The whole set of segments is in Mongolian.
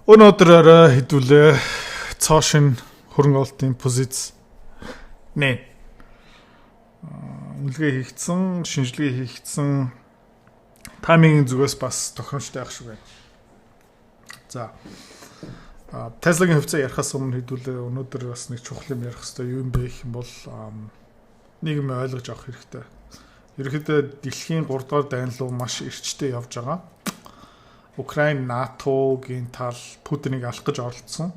Өнөөдөр хэдүүлээ цаашин хөрөнгө оруулалтын позиц нэ. Үнэлгээ хийгдсэн, шинжилгээ хийгдсэн таймингийн зүгээс бас тохиромжтой байх шиг байна. За. Tesla-гийн хөвцөө ярихаас өмнө хэдүүлээ өнөөдөр бас нэг чухал юм ярих хэрэгтэй юу юм бэ гэх юм бол нийгэм ойлгож авах хэрэгтэй. Ерөнхийдөө дэлхийн 3 дугаар дайн руу маш эрчтэй явж байгаа. Украин НАТОгийн тал Путинийг алах гэж оролцсон.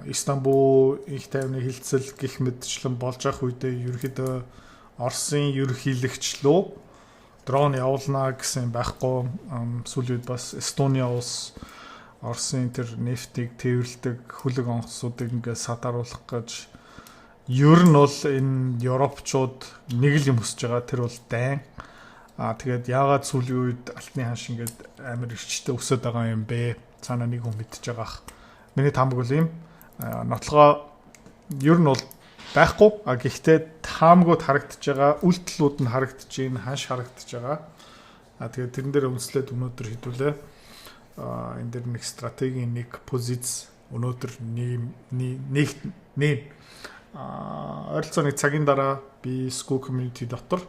Истанбул их тайвны хилцэл гих мэдчлэн болж ах үедээ ерөнхийдөө Оросын ерөнхийлөгч лөө дрон явуулна гэсэн байхгүй. Сүүлийн үед бас Эстония улс Оросын тэр нефтийг тээвэрлэдэг хүлэг онгоцуудыг ингээд садаруулах гэж ер нь бол энэ европчууд нэг л юм хүсэж байгаа. Тэр бол дайн. Тэгээд яагаад сүүлийн үед алтны ханш ингээд амар эрчтэй өсөд байгаа юм бэ? Цаана нэг хүн мэдчихэж байгаа. Миний таамаг бол юм. Нотлогоо ер нь бол байхгүй. Гэхдээ таамгууд харагдаж байгаа, үйлдэлүүд нь харагдаж байна, ханш харагдаж байгаа. Тэгээд тэрэн дээр үндэслээд өнөөдөр хэдүүлээ. Энэ дээр нэг стратегийн нэг позиц өнөөдөр нэг ойролцооны цагийн дараа би School Community дотор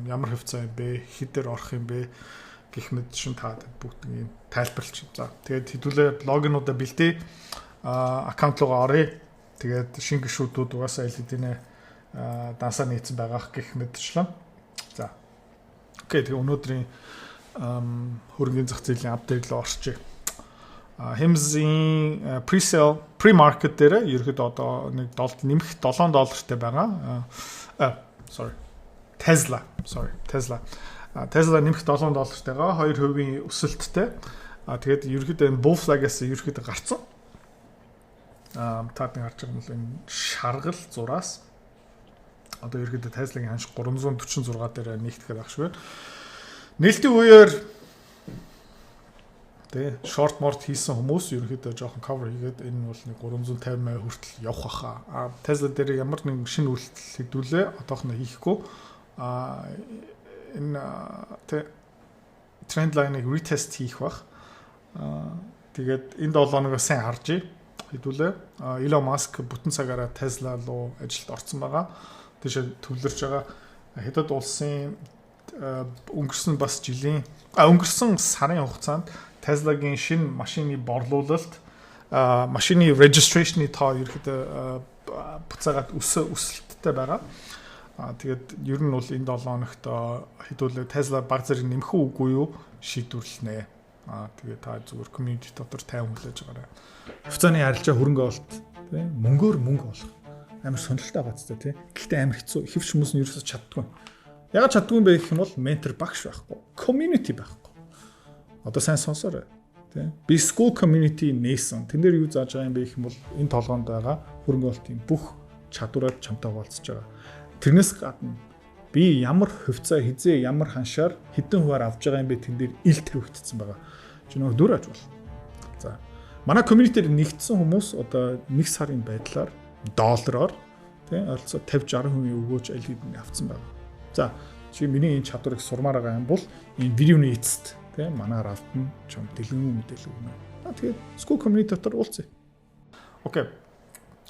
ямар хөвцөө юм бэ, хэдээр орох юм бэ гэх мэт шин таад бүгднийг тайлбарлаж. За тэгээд хэдүүлээ блогинуудаа бэлдээ, аккаунт руугаа оръё. Тэгээд шинэ гишүүдүүд угаасаа элэдинэ дансаа нийцэн байгаах гэх мэтчлэн. За. Окей, тэгээд өнөөдрийн хөрөнгөний зах зээлийн апдейт руу орчих. Хэмзийн pre-market дээр ерөөдөө одоо нэг нэмэх $7 байгаа. Tesla нэмэх $7 тайгаа 2% өсөлттэй. Тэгээд ерөөдөө энэ bull flag-аас ерөөдөө гарцсан. Таад нэг харж байгаа юм бол энэ шаргал зураас одоо ерөөдөө Tesla-гийн ханш 346 дээр нэгтгэхэд байх шиг байна. Нээлтийн үеэр тэ short mort хийсэн хүмүүс ерөөдөө жоохон cover хийгээд энэ бол нэг 350 хүртэл явах баха. Tesla дээр ямар нэг шинэ үйлдэл хэдүүлээ одоохоно хийхгүй. Энэ тренд лайныг ретест хийх бах. Тэгээд энэ 7 хоногоо сайн харж хэдүүлээ. Elon Musk бүтэн цагаараа Tesla руу ажилд орсон байгаа. Тийш төвлөрч байгаа. Хятад улсын өнгөрсөн бас жилийн өнгөрсөн сарын хугацаанд Tesla-гийн шинэ машины борлуулалт, машины registration-ы тоо ерөөдөө буцаагаад өсөлттэй байгаа. Тэгээд ер нь бол энэ 7 хоногт хэдүүлээ Tesla баг зэрэг нэмэх үгүй юу шийдвэрлэнэ. Тэгээд та зүгээр community дотор тайван хүлээж байгаарай. Хувьцааны харилцаа хөрөнгө олт тийм мөнгөөр мөнгө олох амар сонирхолтой байгаа ч тийм. Гэхдээ амар хэцүү. Хэвч хүмүүс нь ерөөсөж чаддгүй. Ягаад чаддгүй юм бэ гэх юм бол ментор багш байхгүй. Community байхгүй. Одоо сайн сонсоорой. Тийм. Би school community нээсэн. Тэн дээр юу зааж байгаа юм бэ гэх юм бол энэ толгоонд байгаа хөрөнгө олтын бүх чадвараар чамтай хуваалцаж байгаа. Тэрнээс гадна би ямар хувьцаа хизээ ямар ханшаар хэдэн хуваар авж байгаа юм бэ тэн дээр ил тавигдсан байгаа. Чи нөгөө дүр аж бол. За. Манай community-д нэгдсэн хүмүүс одоо 1 сарын байдлаар доллараар тийм ойролцоо 50-60% өгөөж аль хэдийн авцсан байна. За, чи миний энэ чадварыг сурмаар байгаа юм бол энэ видеоны эцэст тийм манаар алдна чам дэлгэн мэдээлэл өгнө. Тэгээд School Community дотор уулзъя. Окей.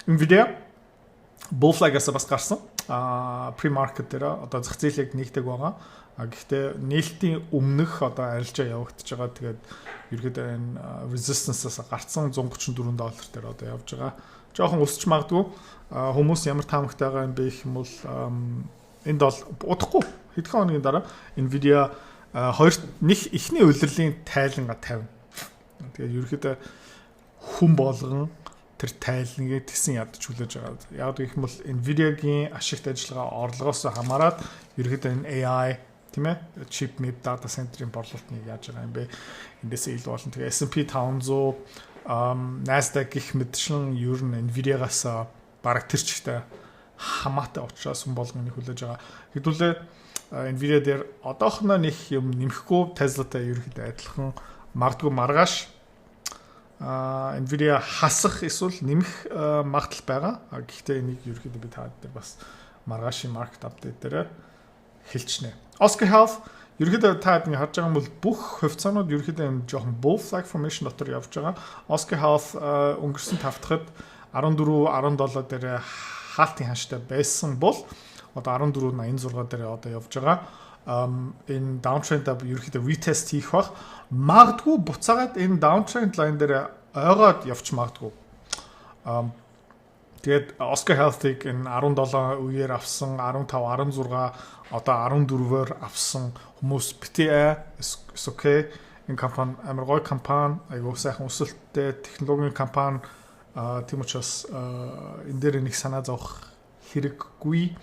Энэ видео bull flag-аас бас гарсан. Pre-market дээр одоо зах зээлийг нэгдэг байгаа. Гэхдээ нээлтийн өмнөх одоо арилжаа явагдаж байгаа. Тэгээд ерөөдөө энэ resistance-аас гарцсан $134 дээр одоо явж байгаа. Жохон өсч магадгүй. Хүмүүс ямар таамагтай байгаа юм бэ гэх юм бол энд бол удахгүй хэдхэн хоногийн дараа Nvidia эхний улирлын тайланга тавина. Тэгээд ерөөдөө хүн болгон тэр тайлныг тэгсэн ядаж хүлээж байгаа. Яг гэх юм бол Nvidia-гийн ашигт ажиллагаа орлогоос хамаарат ерөөдөө энэ AI тийм ээ chip map data center-ийн борлуулалтыг яаж байгаа юм бэ? Эндээс ил болно. Тэгээ S&P 500 Nasdaq гих мэдшин ер нь Nvidia-гаас бараг тэр чигтэй хамаатай учраас хүн болгоны хүлээж байгаа. Хэдүүлээ Nvidia дээр одоохоно нэг юм нэмэхгүй Tesla-тай ерөөхдөө адилхан магадгүй маргааш Nvidia хасах эсвэл нэмэх магадлал байгаа. Гэхдээ энийг ерөөхдөө би таад дээр бас маргаашийн market update дээр хэлчихнэ. Oscar Health ерөөхдөө та ингэ харж байгаа юм бол бүх хувьцаанууд ерөөхдөө юм жоохон bull flag formation дотор явж байгаа. Oscar Health өнгөрсөн тавтахад 14 17 дээр хаалтын ханштай байсан бол одоо 14.86 дээр одоо явж байгаа. Энэ downtrend-а ерөөхдөө retest хийх бах. Магадгүй буцаагаад энэ downtrend line дээр ойгоод явж магадгүй. Тэгээд Oscar Health-ыг энэ 17 үеэр авсан 15 16 одоо 14-оор авсан хүмүүс битээ is okay. Энэ компани амар гоё компани, айгуу сайхан өсөлттэй технологийн компани. Тийм учраас энэ дээр нэг санаа зовох хэрэггүй.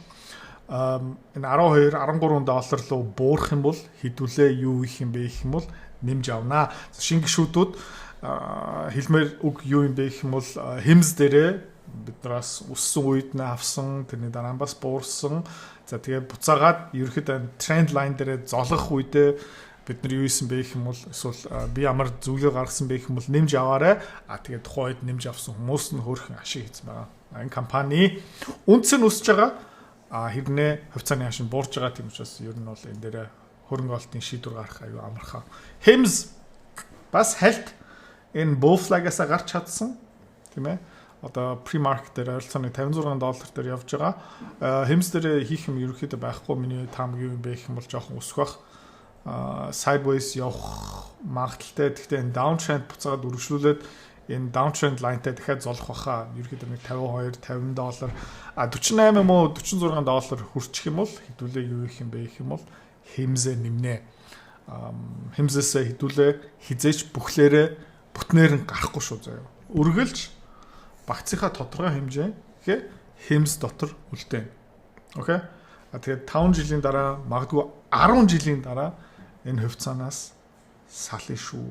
Энэ 12 13 доллар руу буурах юм бол хэдүүлээ юу их юм бэ гэх юм бол нэмж авнаа. Шинэ гишүүдүүд хэлмээр үг юу юм бэ гэх юм бол хэмс дээрээ биднээс өссөн үед нь авсан, тэрний дараа бас буурсан. За тэгээд буцаагаад ерөөхдөө тренд лайн дээр золох үедээ бид нар юу хийсэн бэ гэх юм бол эсвэл би ямар зүйлийг гаргасан бэ гэх юм бол нэмж аваарай. Тэгээд тухайд нэмж авсан хүмүүс нь хөөрхөн ашиг хийсэн байгаа. Энэ компани үнц нь өсөж байгаа. Хэрнээ хувьцааны хашин буурж байгаа тийм учраас ер нь бол энэ дээр хөрөнгө оолтын шийдвэр гаргах аюу амархан. Hems бас хальт энэ bull flag-аас гарч чадсан тийм ээ. Одоо pre-market дээр ойролцоогоо $56 дээр явж байгаа. Hems дээр хийх юм ерөөхдөө байхгүй. Миний таам юу юм бэ гэх юм бол жоохон өсөх бах. Sideways явах магадaltaй. Гэхдээ энэ downtrend буцаад үргэлжлүүлээд энэ downtrend line-тай дахиад золох баха. Ерөөхдөө нэг $52, $50, $48 юм уу $46 хүрчих юм бол хэдүүлээ юу их юм бэ гэх юм бол Hems-ээ нэмнэ. Hems-ээс хэдүүлээ хизээч бүхлээрээ бүтнээр нь гарахгүй шүү заяа. Үргэлж багцынхаа тодорхой хэмжээ гэхээ Hems дотор үлдээн. Окей. Тэгээд 5 жилийн дараа магадгүй 10 жилийн дараа энэ хувьцаанаас сална шүү.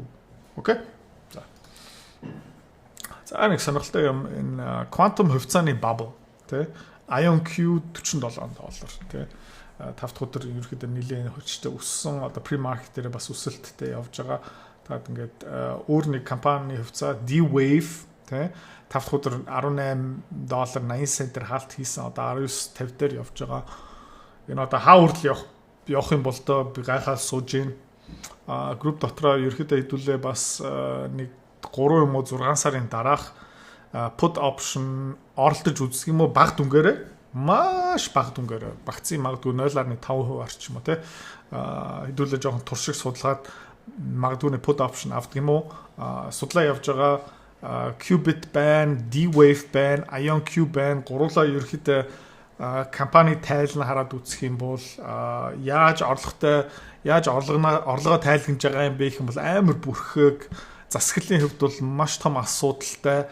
Окей. За нэг сонирхолтой юм энэ quantum хувьцааны bubble тий IonQ $47 тий 5 дахь өдөр ерөөхдөө нэлээд хүчтэй өссөн. Одоо pre-market дээр бас өсөлттэй явж байгаа. Тэгээд ингээд өөр нэг компани хувьцаа D-Wave тий 5 дахь өдөр $18.80 хаалт хийсэн. Одоо 19.50 дээр явж байгаа. Энэ одоо хаа хүртэл явах юм бол доо би гайхаад сууж гин. Групп дотроо ерөөхдөө хэдүүлээ бас нэг 3 юм уу 6 сарын дараах put option оролдож үзэх юм уу баг дүнгээрээ маш баг дүнгээрээ багцын магадгүй 0.5% орчим уу те хэдүүлээ жоохон туршиг судалгаад магадгүй put option авдаг юм уу судлаа явж байгаа Qubit байна, D-Wave байна, IonQ байна гурлаа ерөөхдөө компани тайлна хараад үзэх юм бол яаж орлогоо тайлгнаж байгаа юм бэ гэх юм бол амар бүрхэг засаглалын хувьд бол маш том асуудалтай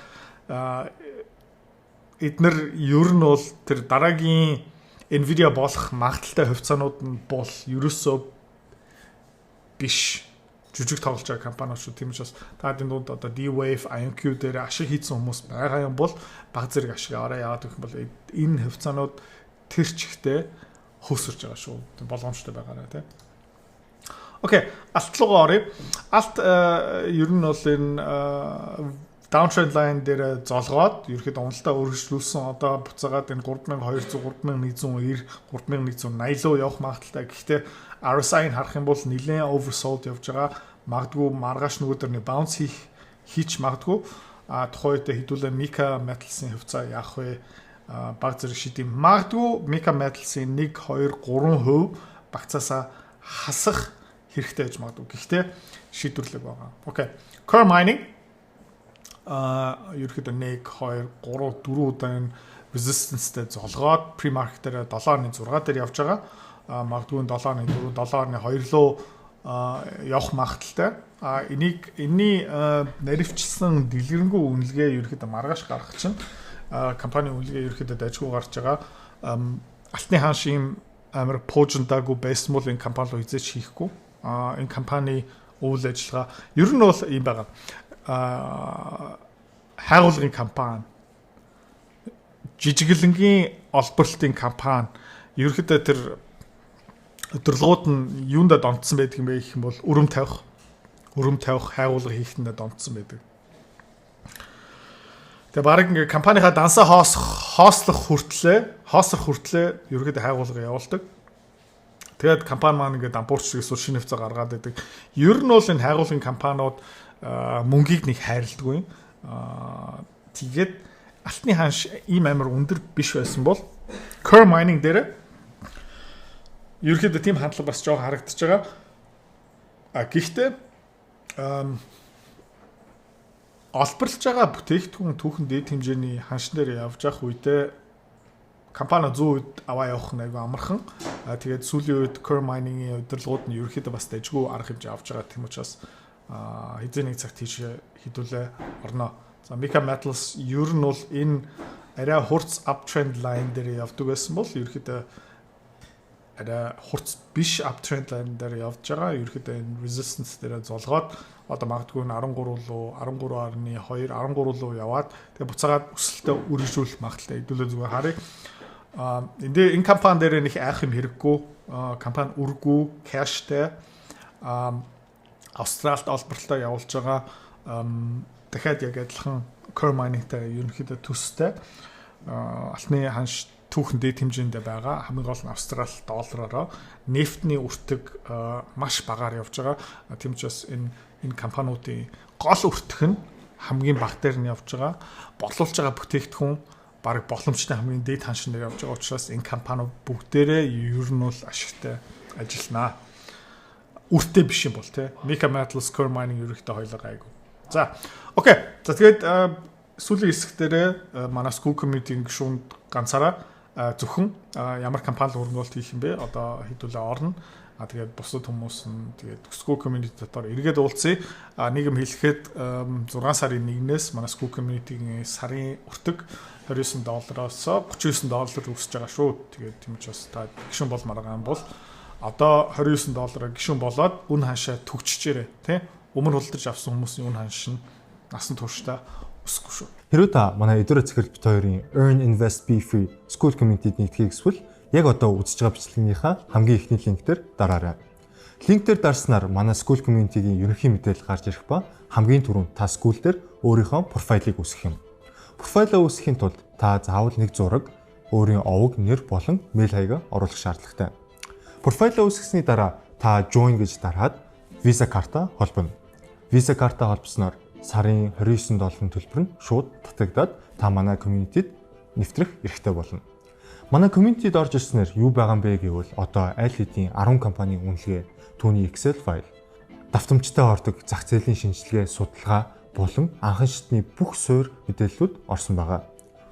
эднэр ер нь бол тэр дараагийн Nvidia болох магадaltaй хувьцаанууд нь бол ерөөсөө биш жижиг тоглож байгаа компаниуд шүү. Тийм учраас та энэ дунд одоо D-Wave, IonQ дээр ашиг хийсэн хүмүүс байгаа юм бол баг зэрэг ашиг аваарай. Яагаад гэх юм бол энэ хувьцаанууд тэр чигтээ хөөсөрж байгаа шүү. Боломжтой байгаарай тий. Окей, алт руугаа оръё. Алт ер нь бол энэ downtrend line дээр золгоод ерөөхдөө уналтаа өргөжлүүлсэн. Одоо буцаагаад энэ 3200, 3190, 3180 руу явах магадaltaй. Гэхдээ RSI-г харах юм бол нэлээд oversold явж байгаа. Магадгүй маргааш нөгөөдөр bounce хийч магадгүй. Тухайд хэдүүлээ Mica Metals-ийн хувьцаа яах вэ? Баг зэрэг шидэм. Магадгүй Mica Metals-ийн 1, 2, 3% багцаасаа хасах хэрэгтэй гэж магадгүй. Гэхдээ шийдвэрлэг байгаа. Окей. Core mining ерөөхдөө 1, 2, 3, 4 удаа resistance-тэй золгоод pre-market дээр 7.6 дээр явж байгаа. Магадгүй 7.4, 7.2 руу явах магадaltaй. Энийний наривчилсан дэлгэрэнгүй үнэлгээ ерөөхдөө маргааш гаргах чинь компани үнэлгээ ерөөхдөө дайггүй гарч байгаа. Алтны хаан шим амар пуужентаагүй байсан бол энэ компани руу хизээч хийхгүй. Энэ компани үйл ажиллагаа ер нь бол юм байгаа. Хайгуулгын компани, жижиглэнгийн олборлтын компани ерөөхдөө тэр өдөрлгүүд нь юундаа донтсон байдаг юм бэ гэх юм бол өрөм тавих хайгуулга хийхтэндээ донтсон байдаг. Тэгээ баг ингээ компанийнхаа дансаа хоослох хүртлээ ерөөхдөө хайгуулга явуулдаг. Тэгээд компани маань ингээд дампуурч эсвэл шинэ хвцаа гаргаад байдаг. Ер нь бол энэ хайгуулгын компаниуд мөнгийг нэг хайрладаггүй. Тэгээд алтны ханш ийм амар өндөр биш байсан бол Core mining дээр ерөөхдөө тийм хандлага бас жоох харагдаж байгаа. Гэхдээ олборлож байгаа бүтээгдэхүүн түүхэн дээд хэмжээний ханшин дээр явж явах үедээ компани 100 үед аваа явах нь айгүй амархан. Тэгээд сүүлийн үед Core mining-ийн удирдлагууд нь ерөөхдөө бас дэжгүй арга хэмжээ авч байгаа. Тийм учраас хэзээ нэг цагт тийш хідүүлээ орно. За Mica Metals ер нь бол энэ арай хурц uptrend line дээр явдаг байсан бол ерөөхдөө арай хурц биш uptrend line дээр явж байгаа. Ерөөхдөө энэ resistance дээр золгоод одоо магадгүй нь 13 руу 13.2 13 руу яваад тэгээ буцаагаад өсөлтөө үргэлжлүүлэх магадaltaй хэдүүлээ зүгээр харъя. Энэ компани дээр нэг айх юм хэрэггүй. Компани үргүй, cashтэй. Австралид олборлолоо явуулж байгаа. Дахиад яг адилхан Core mining-тай ерөнхийдөө төстэй. Алтны ханш түүхэн дээд хэмжээндээ байгаа. Хамгийн гол нь Австрал доллараараа нефтний үртэг маш багаар явж байгаа. Тийм учраас энэ компаниудын гол үртэх нь хамгийн бага дээр нь явж байгаа. Борлуулж байгаа бүтээгдэхүүн бараг боломжтой хамгийн дээд ханшин дээр явж байгаа учраас энэ компаниуд бүгдээрээ ер нь бол ашигтай ажилланаа. Үртэй биш юм бол тий. Mica Metals, Core mining ерөөхдөө хоёулаа гайгүй. За, окей. За тэгээд сүүлийн хэсэг дээр манай School community-ийн гишүүнд ганцаараа зөвхөн ямар компани хөрөнгөлт хийх юм бэ? Одоо хэдүүлээ орно. Тэгээд бусад хүмүүс нь тэгээд School community дотор эргээд уулзъя. Нэг юм хэлэхэд 6 сарын 1-ээс манай School community-ийн сарын өртөг $29-оос $39 өсөж байгаа шүү. Тэгээд тийм ч бас та гишүүн болмаар байгаа юм бол одоо $29 гишүүн болоод үн ханшаа төгчжээрэй, тий? Өмнө худалдаж авсан хүмүүсийн үн ханш нь насан туршдаа өсөхгүй шүү. Хэрвээ та манай эдгээр цэцгэлж бит хоёрын Earn Invest Be Free School Community-д нэгдэхийг хүсвэл яг одоо үзэж байгаа бичлэгийнхаа хамгийн ихний линк дээр дараарай. Линк дээр дарснаар манай School Community-гийн ерөнхий мэдээлэл гарч ирэх ба хамгийн түрүүнд та School дээр өөрийнхөө профайлыг үүсгэх юм. Профайлаа үүсгэхийн тулд та заавал нэг зураг, өөрийн овог, нэр болон мэйл хаягаа оруулах шаардлагатай. Профайлаа үүсгэсний дараа та Join гэж дараад Visa карта холбоно. Visa карта холбосноор сарын $29 төлбөр нь шууд татагдаад та манай community-д нэвтрэх эрхтэй болно. Манай community-д орж ирснээр юу байгаа юм бэ гэвэл одоо аль хэдийн 10 компанийн үнэлгээ, түүний Excel файл, давтамжтай ордог зах зээлийн шинжилгээ, судалгаа болон анхан шатны бүх суурь мэдээллүүд орсон байгаа.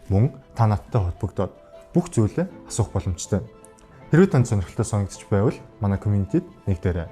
Мөн та надтай холбогдоод бүх зүйлээ асуух боломжтой. Хэрвээ танд сонирхолтой санагдчих байвал манай community-д нэгдээрэй.